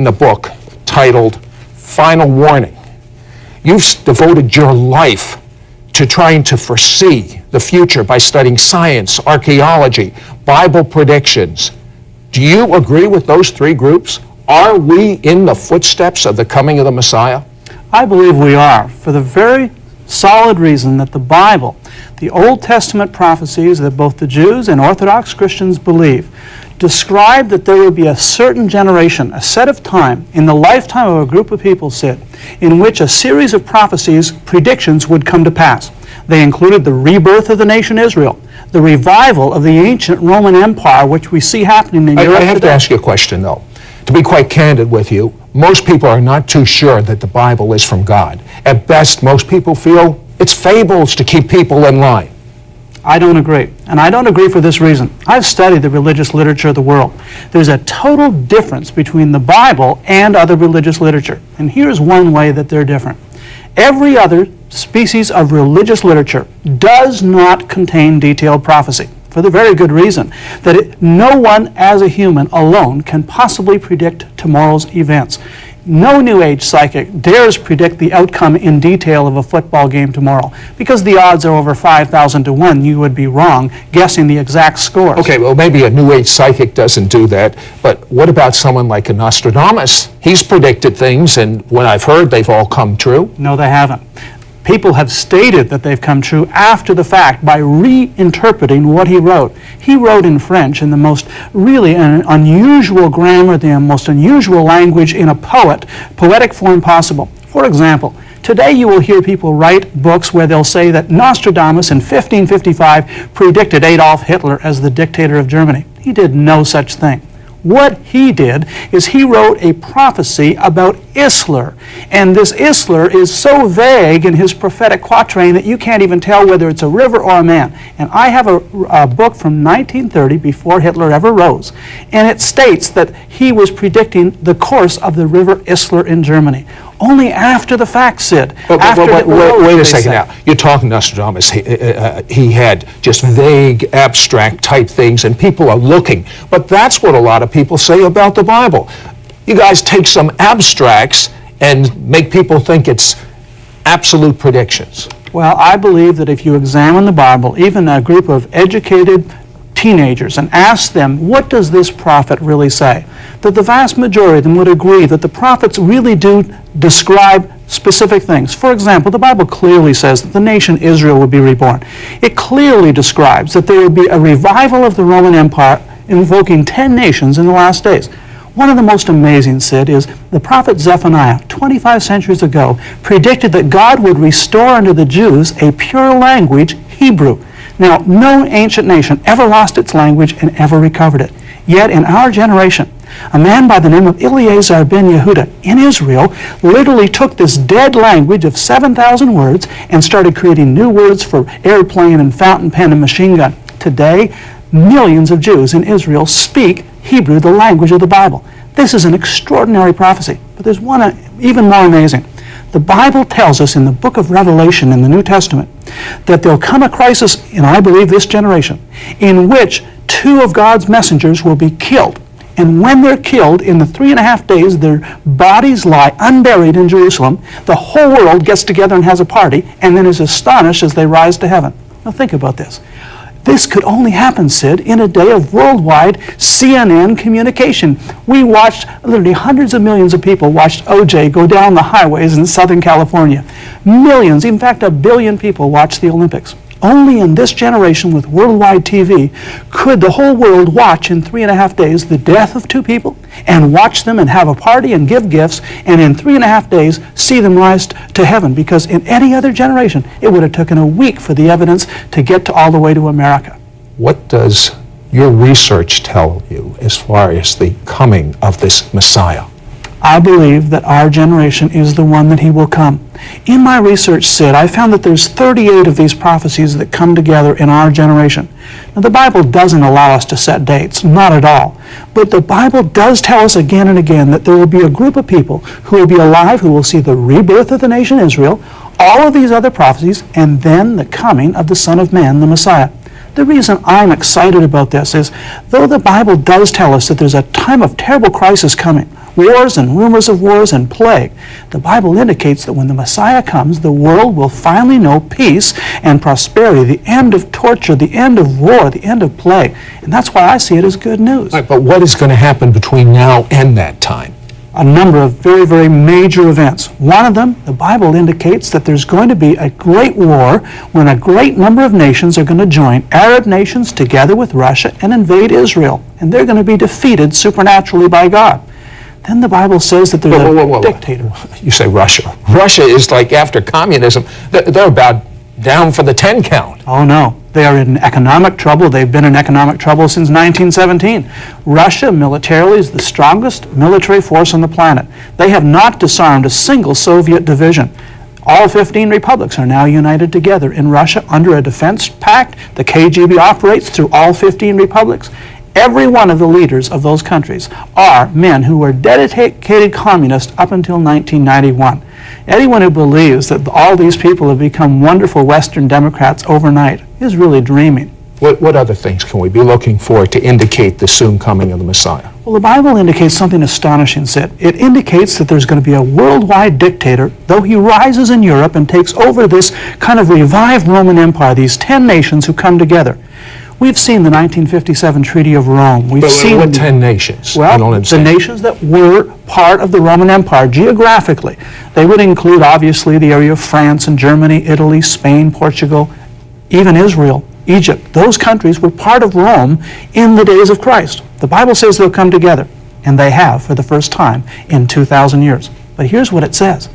the book titled Final Warning. You've devoted your life to trying to foresee the future by studying science, archaeology, Bible predictions. Do you agree with those three groups? Are we in the footsteps of the coming of the Messiah? I believe we are, for the very solid reason that the Bible, the Old Testament prophecies that both the Jews and Orthodox Christians believe, describe that there will be a certain generation, a set of time, in the lifetime of a group of people, Sid, in which a series of prophecies, predictions would come to pass. They included the rebirth of the nation Israel, the revival of the ancient Roman Empire, which we see happening in Europe I have today. to ask you a question, though. To be quite candid with you, most people are not too sure that the Bible is from God. At best, most people feel it's fables to keep people in line. I don't agree, and I don't agree for this reason. I've studied the religious literature of the world. There's a total difference between the Bible and other religious literature, and here's one way that they're different. Every other species of religious literature does not contain detailed prophecy, for the very good reason that no one as a human alone can possibly predict tomorrow's events. No New Age psychic dares predict the outcome in detail of a football game tomorrow, because the odds are over 5,000 to 1 you would be wrong guessing the exact scores. Okay, well, maybe a New Age psychic doesn't do that, but what about someone like a Nostradamus? He's predicted things, and when I've heard, they've all come true. No, they haven't. People have stated that they've come true after the fact by reinterpreting what he wrote. He wrote in French in the most really unusual grammar, the most unusual language in a poetic form possible. For example, today you will hear people write books where they'll say that Nostradamus in 1555 predicted Adolf Hitler as the dictator of Germany. He did no such thing. What he did is he wrote a prophecy about Isler, and this Isler is so vague in his prophetic quatrain that you can't even tell whether it's a river or a man. And I have a book from 1930, before Hitler ever rose, and it states that he was predicting the course of the river Isler in Germany. Only after the fact, Sid. Wait a second now. You're talking Nostradamus. He had just vague, abstract type things, and people are looking. But that's what a lot of people say about the Bible. You guys take some abstracts and make people think it's absolute predictions. Well, I believe that if you examine the Bible, even a group of educated teenagers, and ask them, what does this prophet really say? That the vast majority of them would agree that the prophets really do describe specific things. For example, the Bible clearly says that the nation Israel would be reborn. It clearly describes that there would be a revival of the Roman Empire invoking 10 nations in the last days. One of the most amazing, Sid, is the prophet Zephaniah, 25 centuries ago, predicted that God would restore unto the Jews a pure language, Hebrew. Now, no ancient nation ever lost its language and ever recovered it. Yet in our generation, a man by the name of Eleazar ben Yehuda in Israel literally took this dead language of 7,000 words and started creating new words for airplane and fountain pen and machine gun. Today, millions of Jews in Israel speak Hebrew, the language of the Bible. This is an extraordinary prophecy, but there's one even more amazing. The Bible tells us in the book of Revelation in the New Testament that there'll come a crisis in, I believe, this generation, in which 2 of God's messengers will be killed. And when they're killed, in the 3.5 days, their bodies lie unburied in Jerusalem. The whole world gets together and has a party, and then is astonished as they rise to heaven. Now think about this. This could only happen, Sid, in a day of worldwide CNN communication. We watched, literally hundreds of millions of people watched OJ go down the highways in Southern California. Millions, in fact, 1 billion people watched the Olympics. Only in this generation with worldwide TV could the whole world watch in 3.5 days the death of 2 people and watch them and have a party and give gifts, and in 3.5 days see them rise to heaven, because in any other generation it would have taken a week for the evidence to get to all the way to America. What does your research tell you as far as the coming of this Messiah? I believe that our generation is the one that he will come. In my research, Sid, I found that there's 38 of these prophecies that come together in our generation. Now, the Bible doesn't allow us to set dates, not at all. But the Bible does tell us again and again that there will be a group of people who will be alive, who will see the rebirth of the nation Israel, all of these other prophecies, and then the coming of the Son of Man, the Messiah. The reason I'm excited about this is, though the Bible does tell us that there's a time of terrible crisis coming, wars and rumors of wars and plague. The Bible indicates that when the Messiah comes, the world will finally know peace and prosperity, the end of torture, the end of war, the end of plague. And that's why I see it as good news. Right, but what is going to happen between now and that time? A number of very, very major events. One of them, the Bible indicates that there's going to be a great war when a great number of nations are going to join, Arab nations together with Russia, and invade Israel. And they're going to be defeated supernaturally by God. Then the Bible says that there's a dictator. You say Russia. Russia is like after communism. They're about down for the 10 count. Oh no, they are in economic trouble. They've been in economic trouble since 1917. Russia militarily is the strongest military force on the planet. They have not disarmed a single Soviet division. All 15 republics are now united together in Russia under a defense pact. The KGB operates through all 15 republics. Every one of the leaders of those countries are men who were dedicated communists up until 1991. Anyone who believes that all these people have become wonderful Western Democrats overnight is really dreaming. What other things can we be looking for to indicate the soon coming of the Messiah? Well, the Bible indicates something astonishing, Sid. It indicates that there's going to be a worldwide dictator, though he rises in Europe and takes over this kind of revived Roman Empire, these 10 nations who come together. We've seen the 1957 Treaty of Rome. We've seen what 10 nations? Well, I don't understand. The nations that were part of the Roman Empire geographically. They would include, obviously, the area of France and Germany, Italy, Spain, Portugal, even Israel, Egypt. Those countries were part of Rome in the days of Christ. The Bible says they'll come together, and they have for the first time in 2,000 years. But here's what it says.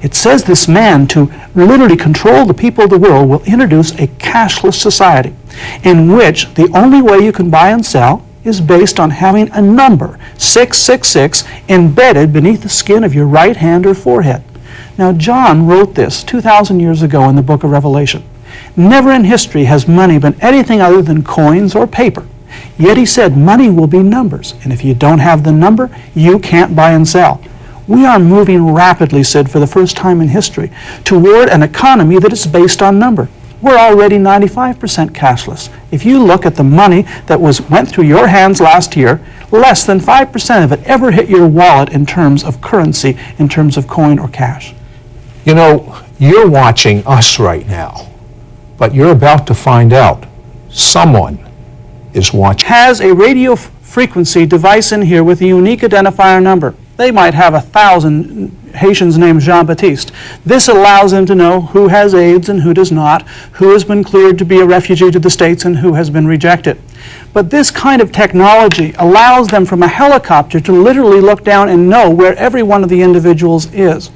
It says this man, to literally control the people of the world, will introduce a cashless society in which the only way you can buy and sell is based on having a number, 666, embedded beneath the skin of your right hand or forehead. Now, John wrote this 2,000 years ago in the book of Revelation. Never in history has money been anything other than coins or paper. Yet he said money will be numbers, and if you don't have the number, you can't buy and sell. We are moving rapidly, Sid, for the first time in history, toward an economy that is based on number. We're already 95% cashless. If you look at the money that went through your hands last year, less than 5% of it ever hit your wallet in terms of currency, in terms of coin or cash. You know, you're watching us right now, but you're about to find out someone is watching. Has a radio frequency device in here with a unique identifier number. They might have 1,000 Haitians named Jean-Baptiste. This allows them to know who has AIDS and who does not, who has been cleared to be a refugee to the States and who has been rejected. But this kind of technology allows them from a helicopter to literally look down and know where every one of the individuals is.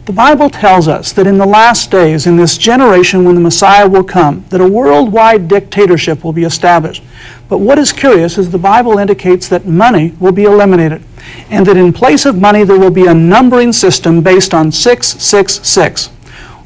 The Bible tells us that in the last days, in this generation when the Messiah will come, that a worldwide dictatorship will be established. But what is curious is the Bible indicates that money will be eliminated, and that in place of money there will be a numbering system based on 666.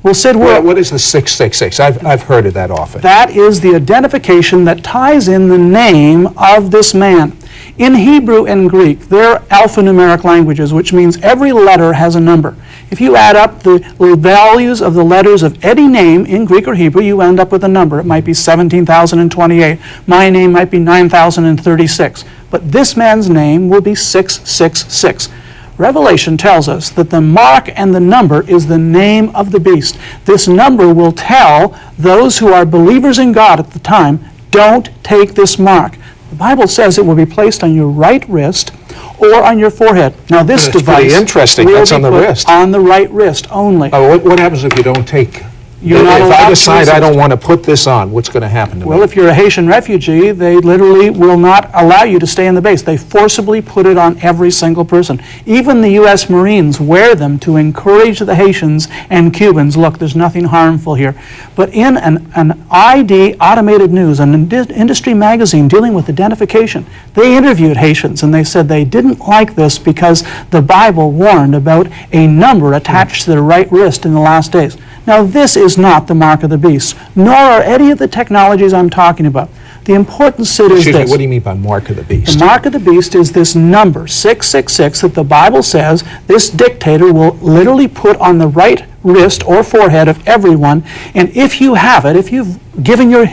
Well, Sid, what is the 666? I've heard of that often. That is the identification that ties in the name of this man. In Hebrew and Greek, they're alphanumeric languages, which means every letter has a number. If you add up the values of the letters of any name in Greek or Hebrew, you end up with a number. It might be 17,028. My name might be 9,036. But this man's name will be 666. Revelation tells us that the mark and the number is the name of the beast. This number will tell those who are believers in God at the time, don't take this mark. The Bible says it will be placed on your right wrist or on your forehead. Now this device pretty interesting. That's on the wrist. On the right wrist only. What happens if you don't take? You're not if allowed I decide to I don't want to put this on, what's going to happen to me? Well, if you're a Haitian refugee, they literally will not allow you to stay in the base. They forcibly put it on every single person. Even the U.S. Marines wear them to encourage the Haitians and Cubans, look, there's nothing harmful here. But in an ID, Automated News, an industry magazine dealing with identification, they interviewed Haitians and they said they didn't like this because the Bible warned about a number attached to their right wrist in the last days. Now, this is not the mark of the beast, nor are any of the technologies I'm talking about. The important, Sid, is this. What do you mean by mark of the beast? The mark of the beast is this number, 666, that the Bible says this dictator will literally put on the right wrist or forehead of everyone, and if you have it, if you've given your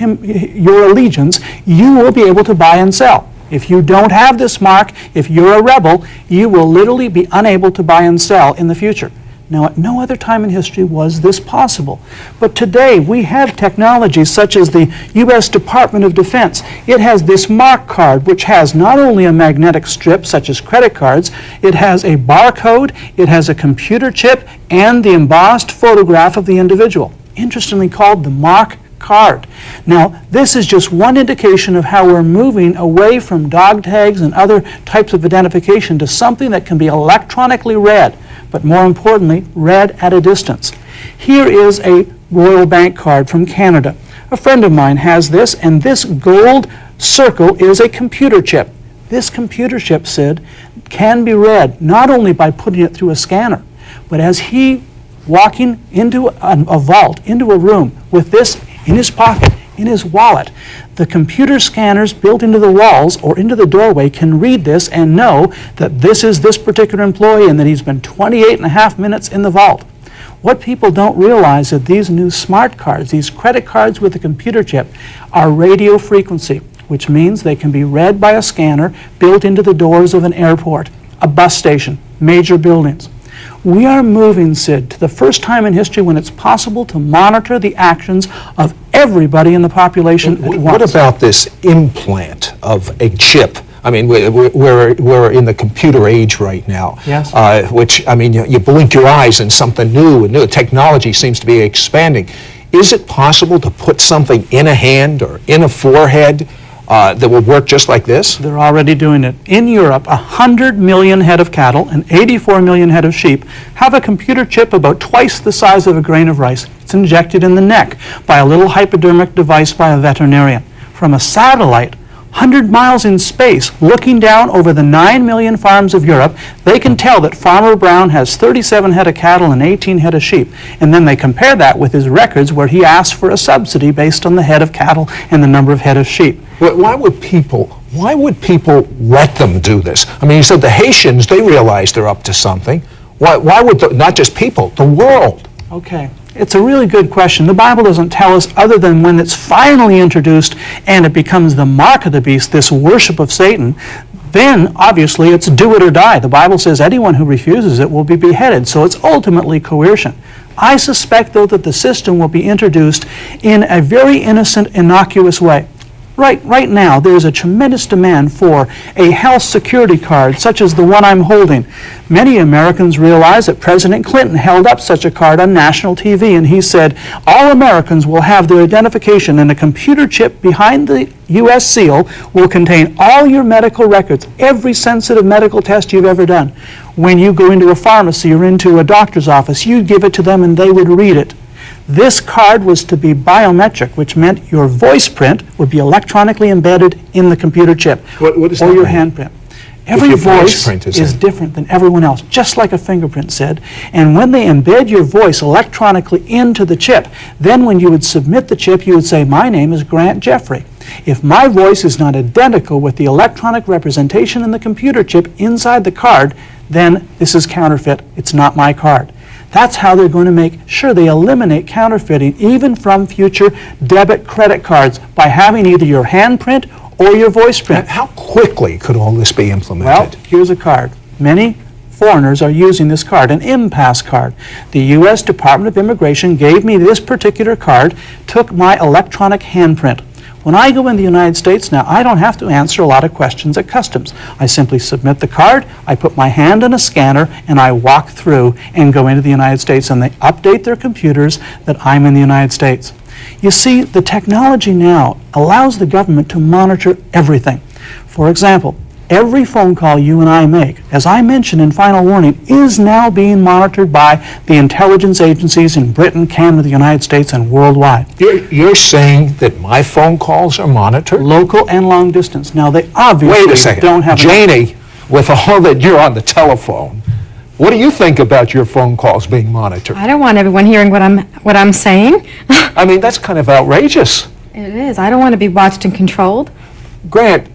allegiance, you will be able to buy and sell. If you don't have this mark, if you're a rebel, you will literally be unable to buy and sell in the future. Now, at no other time in history was this possible. But today, we have technologies such as the U.S. Department of Defense. It has this mark card, which has not only a magnetic strip, such as credit cards, it has a barcode, it has a computer chip, and the embossed photograph of the individual, interestingly called the mark card. Now, this is just one indication of how we're moving away from dog tags and other types of identification to something that can be electronically read, but more importantly, read at a distance. Here is a Royal Bank card from Canada. A friend of mine has this, and this gold circle is a computer chip. This computer chip, Sid, can be read not only by putting it through a scanner, but as he walking into a vault, into a room with this in his pocket, in his wallet, the computer scanners built into the walls or into the doorway can read this and know that this is this particular employee and that he's been 28.5 minutes in the vault. What people don't realize is that these new smart cards, these credit cards with a computer chip, are radio frequency, which means they can be read by a scanner built into the doors of an airport, a bus station, major buildings. We are moving, Sid, to the first time in history when it's possible to monitor the actions of everybody in the population at once. What about this implant of a chip? I mean, we're in the computer age right now. Yes. Which, I mean, you blink your eyes and something new and new. Technology seems to be expanding. Is it possible to put something in a hand or in a forehead that will work just like this? They're already doing it. In Europe, 100 million head of cattle and 84 million head of sheep have a computer chip about twice the size of a grain of rice. It's injected in the neck by a little hypodermic device by a veterinarian. From a satellite, 100 miles in space, looking down over the 9 million farms of Europe, they can tell that Farmer Brown has 37 head of cattle and 18 head of sheep. And then they compare that with his records where he asks for a subsidy based on the head of cattle and the number of head of sheep. Why would people let them do this? I mean, you said the Haitians, they realize they're up to something. Why would, not just people, the world? Okay. It's a really good question. The Bible doesn't tell us other than when it's finally introduced and it becomes the mark of the beast, this worship of Satan, then obviously it's do it or die. The Bible says anyone who refuses it will be beheaded, so it's ultimately coercion. I suspect, though, that the system will be introduced in a very innocent, innocuous way. Right now, there is a tremendous demand for a health security card, such as the one I'm holding. Many Americans realize that President Clinton held up such a card on national TV, and he said, all Americans will have their identification, and a computer chip behind the U.S. seal will contain all your medical records, every sensitive medical test you've ever done. When you go into a pharmacy or into a doctor's office, you'd give it to them and they would read it. This card was to be biometric, which meant your voice print would be electronically embedded in the computer chip, what does or that your mean? handprint. Every voice is different than everyone else, just like a fingerprint said. And when they embed your voice electronically into the chip, then when you would submit the chip, you would say, my name is Grant Jeffrey. If my voice is not identical with the electronic representation in the computer chip inside the card, then this is counterfeit. It's not my card. That's how they're going to make sure they eliminate counterfeiting, even from future debit credit cards, by having either your handprint or your voice print. How quickly could all this be implemented? Well, here's a card. Many foreigners are using this card, an impasse card. The U.S. Department of Immigration gave me this particular card, took my electronic handprint. When I go in the United States now, I don't have to answer a lot of questions at customs. I simply submit the card, I put my hand in a scanner, and I walk through and go into the United States, and they update their computers that I'm in the United States. You see, the technology now allows the government to monitor everything. For example, every phone call you and I make, as I mentioned in Final Warning, is now being monitored by the intelligence agencies in Britain, Canada, the United States, and worldwide. You're saying that my phone calls are monitored? Local and long distance. Now, they obviously Wait a second. don't have... Janie, with all that you're on the telephone, what do you think about your phone calls being monitored? I don't want everyone hearing what I'm saying. I mean, that's kind of outrageous. It is. I don't want to be watched and controlled. Grant,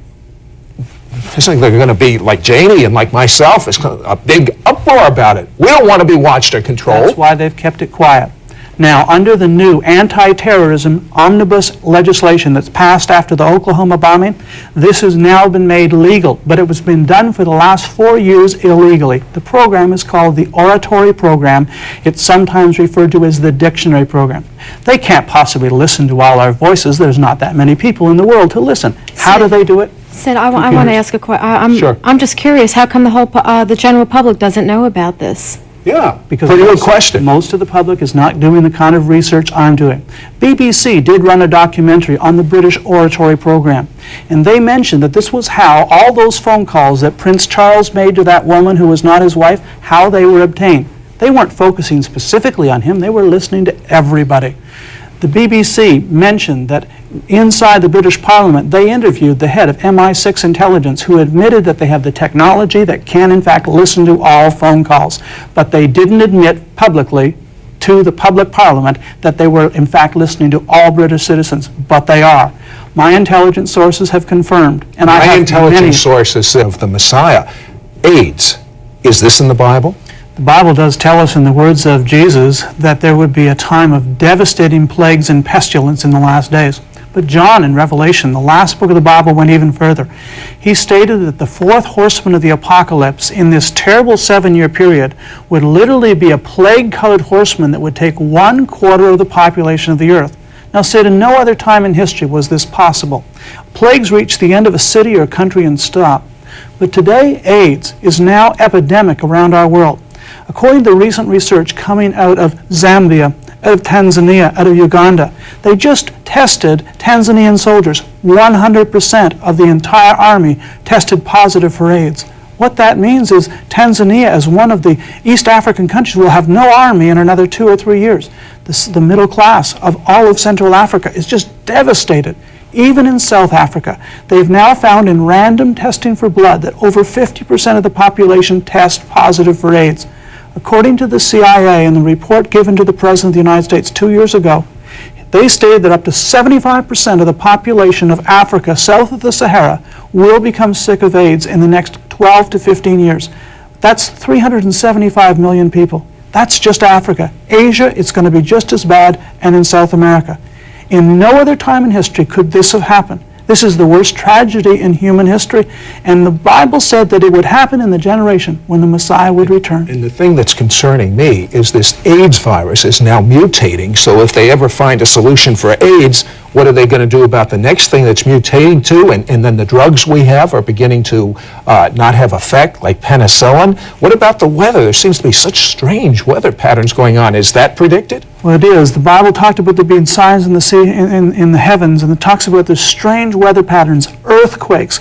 it's like they're going to be like Janie and like myself. It's a big uproar about it. We don't want to be watched or controlled. That's why they've kept it quiet. Now, under the new anti-terrorism omnibus legislation that's passed after the Oklahoma bombing, this has now been made legal, but it was been done for the last 4 years illegally. The program is called the Oratory Program. It's sometimes referred to as the Dictionary Program. They can't possibly listen to all our voices. There's not that many people in the world to listen. How do they do it? Sid, I want to ask a question. Sure. I'm just curious, how come the general public doesn't know about this? Yeah, Because pretty good most- question. Most of the public is not doing the kind of research I'm doing. BBC did run a documentary on the British Oratory Program, and they mentioned that this was how all those phone calls that Prince Charles made to that woman who was not his wife, how they were obtained. They weren't focusing specifically on him, they were listening to everybody. The BBC mentioned that inside the British Parliament, they interviewed the head of MI6 intelligence who admitted that they have the technology that can, in fact, listen to all phone calls. But they didn't admit publicly to the public parliament that they were, in fact, listening to all British citizens. But they are. My intelligence sources have confirmed. And I My have intelligence many. sources of the Messiah. AIDS, is this in the Bible? The Bible does tell us in the words of Jesus that there would be a time of devastating plagues and pestilence in the last days. But John in Revelation, the last book of the Bible, went even further. He stated that the fourth horseman of the apocalypse in this terrible 7-year period would literally be a plague-colored horseman that would take 1/4 of the population of the earth. Now, Sid, in no other time in history was this possible. Plagues reach the end of a city or country and stop. But today, AIDS is now epidemic around our world. According to recent research coming out of Zambia, out of Tanzania, out of Uganda, they just tested Tanzanian soldiers. 100% of the entire army tested positive for AIDS. What that means is Tanzania, as one of the East African countries, will have no army in another 2 or 3 years. The middle class of all of Central Africa is just devastated. Even in South Africa, they've now found in random testing for blood that over 50% of the population test positive for AIDS. According to the CIA and the report given to the President of the United States 2 years ago, they stated that up to 75% of the population of Africa south of the Sahara will become sick of AIDS in the next 12 to 15 years. That's 375 million people. That's just Africa. Asia, it's going to be just as bad, and in South America. In no other time in history could this have happened. This is the worst tragedy in human history, and the Bible said that it would happen in the generation when the Messiah would return. And the thing that's concerning me is this AIDS virus is now mutating, so if they ever find a solution for AIDS, what are they going to do about the next thing that's mutating to? And then the drugs we have are beginning to not have effect, like penicillin. What about the weather? There seems to be such strange weather patterns going on. Is that predicted? Well, it is. The Bible talked about there being signs in the sea, in the heavens, and it talks about the strange weather patterns, earthquakes.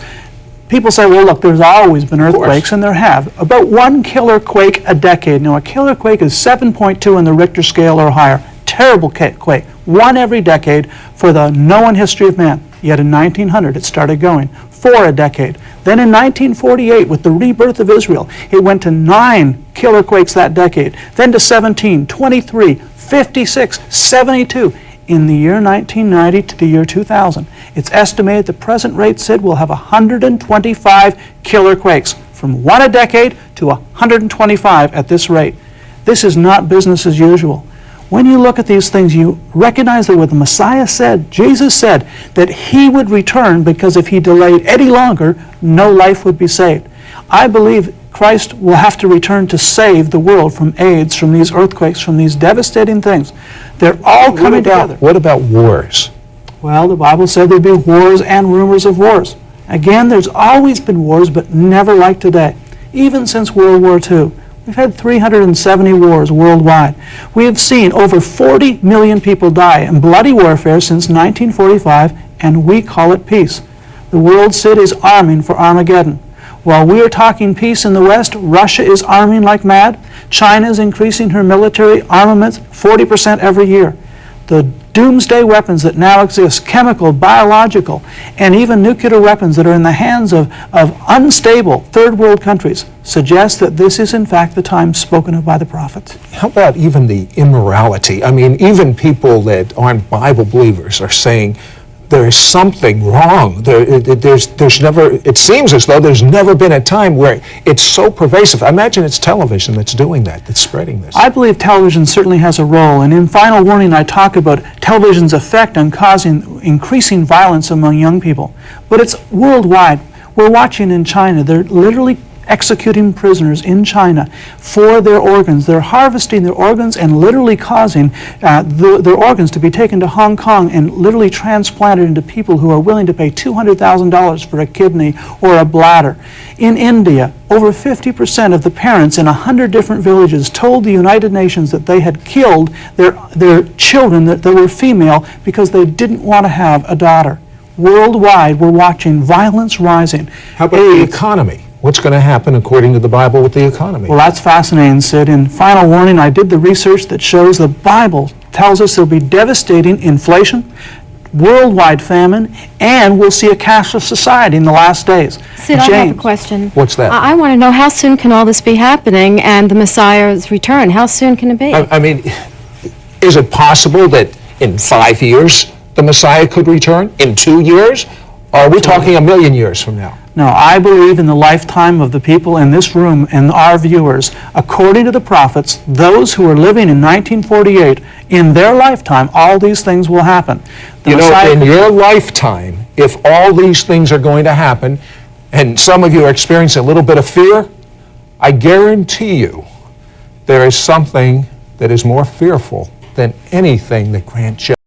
People say, well, look, there's always been earthquakes, and there have. About one killer quake a decade. Now, a killer quake is 7.2 in the Richter scale or higher. Terrible quake. One every decade for the known history of man. Yet in 1900, it started going. 4 a decade. Then in 1948, with the rebirth of Israel, it went to 9 killer quakes that decade. Then to 17, 23, 56, 72. In the year 1990 to the year 2000, it's estimated the present rate, Sid, will have 125 killer quakes, from 1 a decade to 125 at this rate. This is not business as usual. When you look at these things, you recognize that what the Messiah said, Jesus said, that he would return because if he delayed any longer, no life would be saved. I believe Christ will have to return to save the world from AIDS, from these earthquakes, from these devastating things. They're all coming together. What about wars? Well, the Bible said there'd be wars and rumors of wars. Again, there's always been wars, but never like today. Even since World War II. We've had 370 wars worldwide. We have seen over 40 million people die in bloody warfare since 1945, and we call it peace. The world, Sid, is arming for Armageddon. While we are talking peace in the West, Russia is arming like mad. China is increasing her military armaments 40% every year. The doomsday weapons that now exist, chemical, biological, and even nuclear weapons that are in the hands of unstable third world countries, suggest that this is in fact the time spoken of by the prophets. How about even the immorality? I mean, even people that aren't Bible believers are saying there is something wrong. There's never, it seems as though there's never been a time where it's so pervasive. I imagine it's television that's doing that, that's spreading this. I believe television certainly has a role, and in Final Warning I talk about television's effect on causing increasing violence among young people. But it's worldwide. We're watching in China. They're literally executing prisoners in China for their organs. They're harvesting their organs and literally causing their organs to be taken to Hong Kong and literally transplanted into people who are willing to pay $200,000 for a kidney or a bladder. In India, over 50% of the parents in 100 different villages told the United Nations that they had killed their children that were female because they didn't want to have a daughter. Worldwide, we're watching violence rising. How about the economy? What's going to happen according to the Bible with the economy? Well, that's fascinating, Sid. In Final Warning, I did the research that shows the Bible tells us there'll be devastating inflation, worldwide famine, and we'll see a cashless society in the last days. Sid, I have a question. What's that? I want to know, how soon can all this be happening and the Messiah's return? How soon can it be? I mean, is it possible that in 5 years the Messiah could return? In 2 years? Or are we talking a million years from now? No, I believe in the lifetime of the people in this room and our viewers. According to the prophets, those who are living in 1948, in their lifetime, all these things will happen. You know, in your lifetime, if all these things are going to happen, and some of you are experiencing a little bit of fear, I guarantee you there is something that is more fearful than anything that Grant